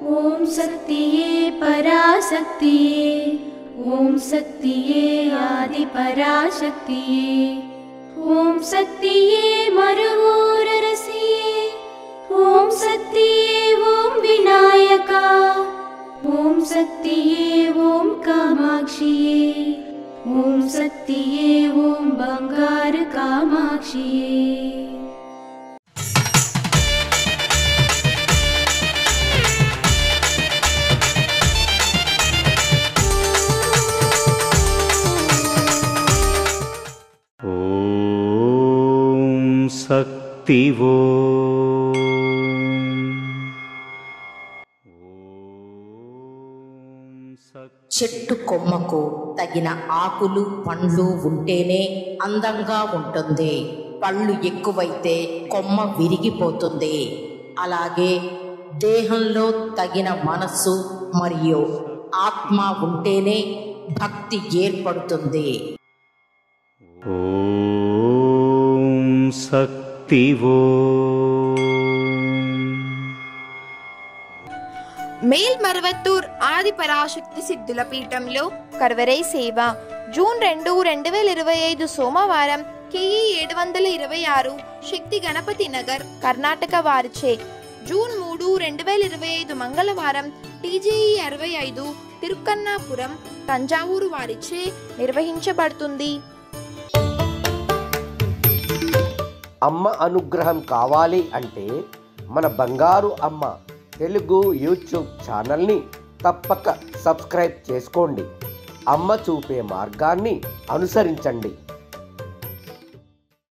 ओम शक्तिये पराशक्तिये, ओम शक्तिये आदि पराशक्तिये, ओम शक्तिये मरुवोररसिये, ओम शक्तिये ओम विनायका, ओम शक्तिये ओम कामाक्षिये, ओम शक्तिये ओम बंगार कामाक्षिये। ओम शक्ति वो చెట్టు కొమ్మకు తగిన ఆకులు పండ్లు ఉంటేనే అందంగా ఉంటుంది. పళ్ళు ఎక్కువైతే కొమ్మ విరిగిపోతుంది. అలాగే దేహంలో తగిన మనస్సు మరియు ఆత్మ ఉంటేనే భక్తి ఏర్పడుతుంది. ఓం శక్తి वो మేల్మరవత్తూర్ ఆది పరాశక్తి సిద్ధుల పీఠంలో కర్వరై సేవ జూన్ 2, 2025 సోమవారం KE 726 శక్తి గణపతి నగర్ కర్ణాటక వారిచే, జూన్ 3, 2025 మంగళవారం TGE 65 తిరుక్కన్నాపురం తంజావూరు వారిచే నిర్వహించబడుతుంది. అమ్మ అనుగ్రహం కావాలి అంటే మన బంగారు అమ్మ తెలుగు యూట్యూబ్ ఛానల్ని తప్పక సబ్స్క్రైబ్ చేసుకోండి. అమ్మ చూపే మార్గాన్ని అనుసరించండి.